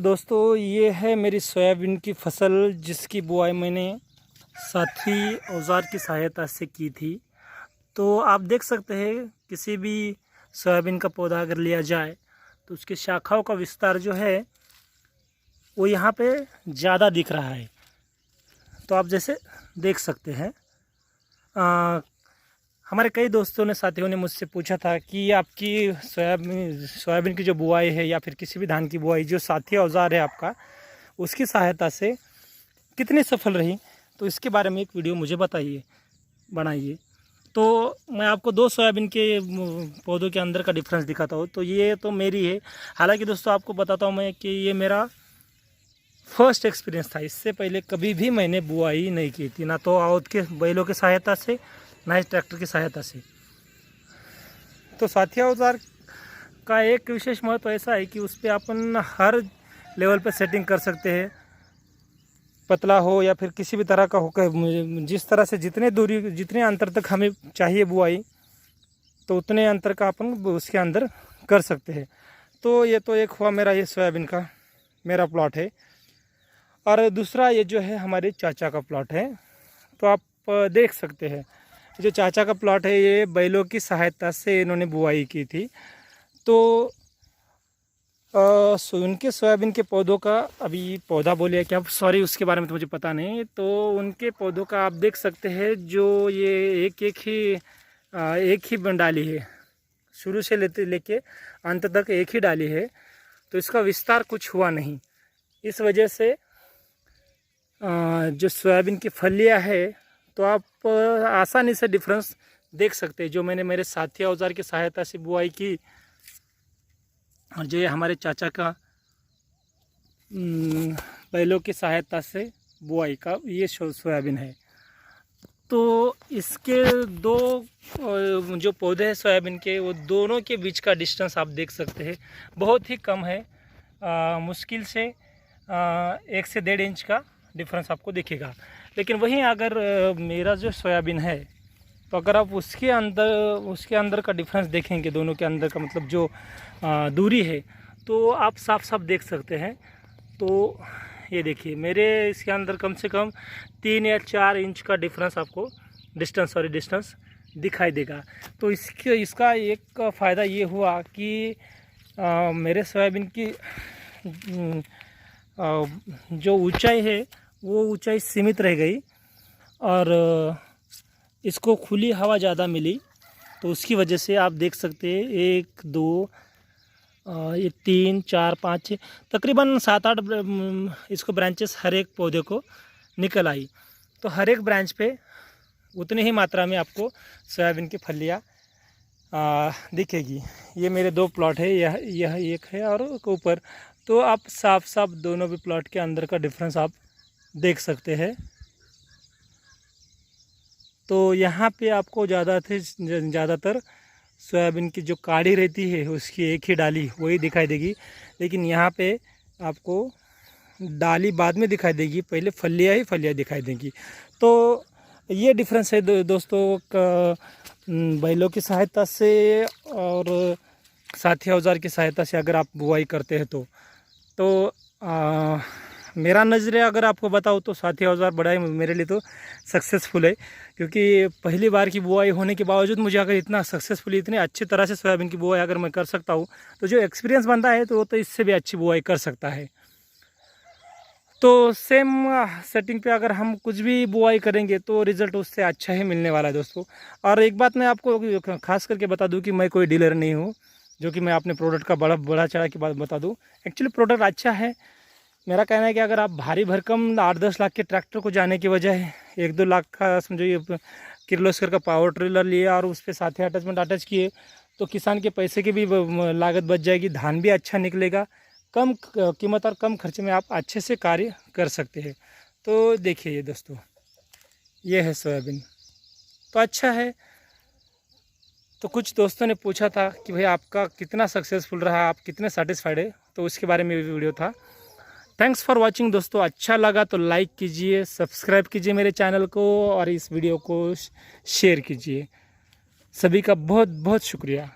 दोस्तों ये है मेरी सोयाबीन की फसल जिसकी बुआई मैंने साथी औज़ार की सहायता से की थी। तो आप देख सकते हैं किसी भी सोयाबीन का पौधा अगर लिया जाए तो उसकी शाखाओं का विस्तार जो है वो यहाँ पे ज़्यादा दिख रहा है। तो आप जैसे देख सकते हैं हमारे कई दोस्तों ने साथियों ने मुझसे पूछा था कि आपकी सोयाबीन की जो बुआई है या फिर किसी भी धान की बुआई जो साथी औज़ार है आपका उसकी सहायता से कितनी सफल रही। तो इसके बारे में एक वीडियो मुझे बनाइए। तो मैं आपको दो सोयाबीन के पौधों के अंदर का डिफरेंस दिखाता हूँ। तो ये तो मेरी है, हालांकि दोस्तों आपको बताता हूँ मैं कि ये मेरा फर्स्ट एक्सपीरियंस था। इससे पहले कभी भी मैंने बुआई नहीं की थी, ना तो औद के बैलों की सहायता से ना ही ट्रैक्टर की सहायता से। तो साथी औजार का एक विशेष महत्व ऐसा है कि उस पर अपन हर लेवल पर सेटिंग कर सकते हैं, पतला हो या फिर किसी भी तरह का हो, जिस तरह से जितने अंतर तक हमें चाहिए बुआई तो उतने अंतर का अपन उसके अंदर कर सकते हैं। तो ये तो एक हुआ मेरा ये सोयाबीन का मेरा प्लॉट है, और दूसरा ये जो है हमारे चाचा का प्लॉट है। तो आप देख सकते हैं जो चाचा का प्लॉट है ये बैलों की सहायता से इन्होंने बुआई की थी। तो उनके सोयाबीन के पौधों का अभी पौधा बोलिए क्या, सॉरी उसके बारे में तो मुझे पता नहीं। तो उनके पौधों का आप देख सकते हैं जो ये एक ही डाली है, शुरू से लेके अंत तक एक ही डाली है। तो इसका विस्तार कुछ हुआ नहीं, इस वजह से जो सोयाबीन की फलियां है तो आप आसानी से डिफरेंस देख सकते हैं। जो मैंने मेरे साथी औजार की सहायता से बुआई की और जो ये हमारे चाचा का बैलों की सहायता से बुआई का ये सोयाबीन है। तो इसके दो जो पौधे हैं सोयाबीन के वो दोनों के बीच का डिस्टेंस आप देख सकते हैं, बहुत ही कम है। मुश्किल से 1 से 1.5 इंच का डिफरेंस आपको दिखेगा। लेकिन वहीं अगर मेरा जो सोयाबीन है तो अगर आप उसके अंदर का डिफरेंस देखेंगे, दोनों के अंदर का मतलब जो दूरी है, तो आप साफ साफ देख सकते हैं। तो ये देखिए मेरे इसके अंदर कम से कम 3 या 4 इंच का डिफरेंस आपको डिस्टेंस दिखाई देगा। तो इसका एक फ़ायदा ये हुआ कि मेरे सोयाबीन की जो ऊंचाई है वो ऊंचाई सीमित रह गई और इसको खुली हवा ज़्यादा मिली। तो उसकी वजह से आप देख सकते हैं 1 2 ये 3 4 5 तकरीबन 7-8 इसको ब्रांचेस हर एक पौधे को निकल आई। तो हर एक ब्रांच पे उतनी ही मात्रा में आपको सोयाबीन की फलियाँ दिखेगी। ये मेरे 2 प्लॉट है, यह एक है और ऊपर। तो आप साफ साफ दोनों भी प्लॉट के अंदर का डिफरेंस आप देख सकते हैं। तो यहाँ पे आपको ज़्यादातर सोयाबीन की जो काड़ी रहती है उसकी एक ही डाली वही दिखाई देगी, लेकिन यहाँ पे आपको डाली बाद में दिखाई देगी, पहले फलियाँ ही फलियाँ दिखाई देंगी। तो ये डिफरेंस है दोस्तों बैलों की सहायता से और साथी औजार की सहायता से अगर आप बुआई करते हैं तो मेरा नज़रिया अगर आपको बताऊँ तो साथी औजार बड़ा ही मेरे लिए तो सक्सेसफुल है, क्योंकि पहली बार की बुआई होने के बावजूद मुझे अगर इतना सक्सेसफुली इतनी अच्छी तरह से सोयाबीन की बुआई अगर मैं कर सकता हूँ तो जो एक्सपीरियंस बनता है तो वो तो इससे भी अच्छी बुआई कर सकता है। तो सेम सेटिंग पे अगर हम कुछ भी बुआई करेंगे तो रिज़ल्ट उससे अच्छा ही मिलने वाला है दोस्तों। और एक बात मैं आपको खास करके बता दूँ कि मैं कोई डीलर नहीं हूँ जो कि मैं अपने प्रोडक्ट का बड़ा चढ़ा की बात बता दूँ। एक्चुअली प्रोडक्ट अच्छा है। मेरा कहना है कि अगर आप भारी भरकम 8-10 लाख के ट्रैक्टर को जाने की बजाय 1-2 लाख का समझो ये किर्लोस्कर का पावर ट्रिलर लिया और उस पर साथी अटैच किए तो किसान के पैसे की भी लागत बच जाएगी, धान भी अच्छा निकलेगा, कम कीमत और कम खर्चे में आप अच्छे से कार्य कर सकते हैं। तो देखिए ये दोस्तों ये है सोयाबीन, तो अच्छा है। तो कुछ दोस्तों ने पूछा था कि भाई आपका कितना सक्सेसफुल रहा, आप कितने सेटिस्फाइड है, तो उसके बारे में वीडियो था। थैंक्स फॉर वाचिंग दोस्तों। अच्छा लगा तो लाइक कीजिए, सब्सक्राइब कीजिए मेरे चैनल को और इस वीडियो को शेयर कीजिए। सभी का बहुत बहुत शुक्रिया।